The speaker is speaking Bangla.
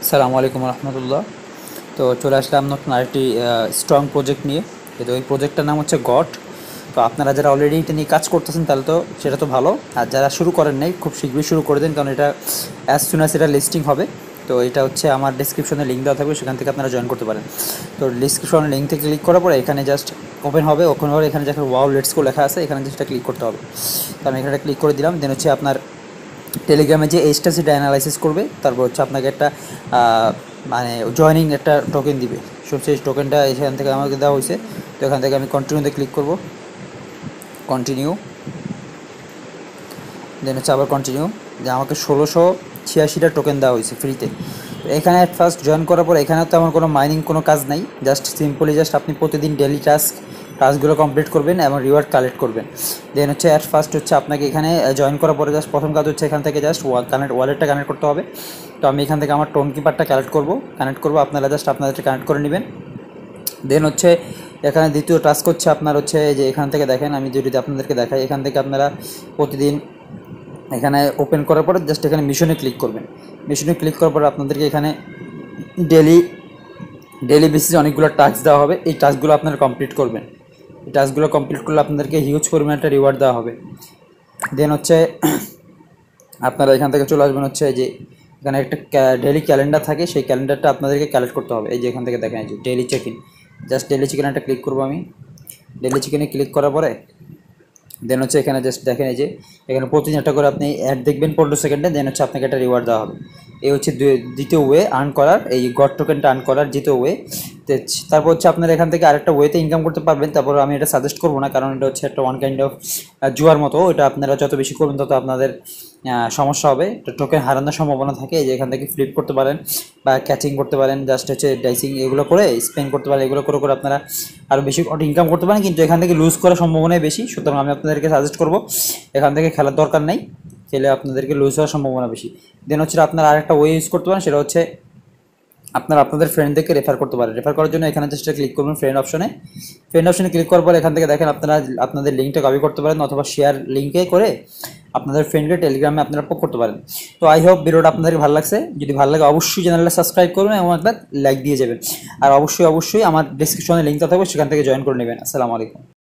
আসসালামু আলাইকুম রহমতুল্লাহ। তো চলে আসলাম নতুন আরেকটি স্ট্রং প্রজেক্ট নিয়ে। তো এই প্রজেক্টটার নাম হচ্ছে গট। তো আপনারা যারা অলরেডি এটা নিয়ে কাজ করতেছেন তাহলে তো সেটা তো ভালো, আর যারা শুরু করেন নাই খুব শীঘ্রই শুরু করে দেন, কারণ এটা অ্যাজ সুন অ্যাজ এটা লিস্টিং হবে। তো এটা হচ্ছে আমার ডিসক্রিপশনে লিঙ্ক দেওয়া থাকবে, সেখান থেকে আপনারা জয়েন করতে পারেন। তো ডিসক্রিপশনে লিঙ্ক থেকে ক্লিক করার পরে এখানে জাস্ট ওপেন হবে, ওখানে পরে এখানে যখন ওয়াও লেটস গো লেখা আছে এখানে যেটা ক্লিক করতে হবে। তো আমি এখানে ক্লিক করে দিলাম। দেন হচ্ছে আপনার টেলিগ্রামে যে এইচটা সেটা অ্যানালাইসিস করবে, তারপর হচ্ছে আপনাকে একটা মানে জয়নিং একটা টোকেন দিবে। সো সেই টোকেনটা এখান থেকে আমাকে দেওয়া হয়েছে। তো এখান থেকে আমি কন্টিনিউতে ক্লিক করব, কন্টিনিউ। দেন হচ্ছে আবার কন্টিনিউ। যে আমাকে 1686টা টোকেন দেওয়া হয়েছে ফ্রিতে। তো এখানে অ্যাট ফার্স্ট জয়েন করার পর এখানে তো আমার কোনো মাইনিং কোনো কাজ নাই, জাস্ট সিম্পলি জাস্ট আপনি প্রতিদিন ডেলি টাস্কগুলো কমপ্লিট করবেন এবং রিওয়ার্ড কালেক্ট করবেন। দেন হচ্ছে অ্যাট ফার্স্ট হচ্ছে আপনাকে এখানে জয়েন করার পরে জাস্ট প্রথম কাজ হচ্ছে এখান থেকে জাস্ট ওয়ালেটটা কানেক্ট করতে হবে। তো আমি এখান থেকে আমার টোন কিপারটা কানেক্ট করবো, আপনারা জাস্ট আপনাদেরটা কানেক্ট করে নেবেন। দেন হচ্ছে এখানে দ্বিতীয় টাস্ক হচ্ছে আপনার হচ্ছে যে এখান থেকে দেখেন, আমি যদি আপনাদেরকে দেখাই, এখান থেকে আপনারা প্রতিদিন এখানে ওপেন করার পরে জাস্ট এখানে মিশনে ক্লিক করবেন। মিশনে ক্লিক করার পর আপনাদেরকে এখানে ডেলি ডেলি বেসিসে অনেকগুলো টাস্ক দেওয়া হবে। এই টাস্কগুলো আপনারা কমপ্লিট করবেন। এই টাস্কগুলো কমপ্লিট করলে আপনাদেরকে হিউজ পরিমাণে একটা রিওয়ার্ড দেওয়া হবে। দেন হচ্ছে আপনারা এখান থেকে চলে আসবেন হচ্ছে যে এখানে একটা ডেলি ক্যালেন্ডার থাকে, সেই ক্যালেন্ডারটা আপনাদেরকে কালেক্ট করতে হবে। এই যে এখান থেকে দেখেন, এই যে daily check in, just daily chicken একটা ক্লিক করবো আমি। ডেলি চিকেনে ক্লিক করার পরে দেন হচ্ছে এখানে জাস্ট দেখেন, এই যে এখানে প্রতিদিন একটা করে আপনি অ্যাড দেখবেন 15 সেকেন্ডে। দেন হচ্ছে আপনাকে একটা রিওয়ার্ড দেওয়া হবে। এই হচ্ছে দ্বিতীয় ওয়ে আর্ন করার, এই গড টোকেনটা আর্ন করার দ্বিতীয় ওয়ে। তারপর হচ্ছে আপনারা এখান থেকে আরেকটা ওয়েতে ইনকাম করতে পারবেন। তারপর আমি এটা সাজেস্ট করবো না, কারণ এটা হচ্ছে একটা ওয়ান কাইন্ড অফ জুয়ার মতো। এটা আপনারা যত বেশি করবেন তত আপনাদের সমস্যা হবে, টোকেন হারানোর সম্ভাবনা থাকে। এই যে এখান থেকে ফ্লিপ করতে পারেন বা ক্যাচিং করতে পারেন, জাস্ট হচ্ছে ডাইসিং এগুলো করে স্পেন্ড করতে পারেন। এগুলো করে করে আপনারা আরও বেশি ইনকাম করতে পারেন, কিন্তু এখান থেকে লুজ করার সম্ভাবনাই বেশি। সুতরাং আমি আপনাদেরকে সাজেস্ট করবো এখান থেকে খেলার দরকার নেই, খেলে আপনাদেরকে লুজ হওয়ার সম্ভাবনা বেশি। দেন হচ্ছে আপনারা আরেকটা ওয়ে ইউজ করতে পারেন, সেটা হচ্ছে আপনারা আপনাদের ফ্রেন্ডদেরকে রেফার করতে পারেন। রেফার করার জন্য এখানে জাস্ট ক্লিক করবেন ফ্রেন্ড অপশনে। ফ্রেন্ড অপশনে ক্লিক করার পর এখান থেকে দেখেন আপনারা আপনাদের লিঙ্কটা কপি করতে পারেন, অথবা শেয়ার লিঙ্কে করে আপনাদের ফ্রেন্ডকে টেলিগ্রামে আপনারা পোক করতে পারেন। তো আই হোপ ভিডিওটা আপনাদের ভালো লাগছে। যদি ভালো লাগে অবশ্যই চ্যানেলটা সাবস্ক্রাইব করবেন এবং একটা লাইক দিয়ে যাবেন। আর অবশ্যই আমার ডিসক্রিপশনে লিঙ্কটা থাকবে, সেখান থেকে জয়েন করে নেবেন। আসসালামু আলাইকুম।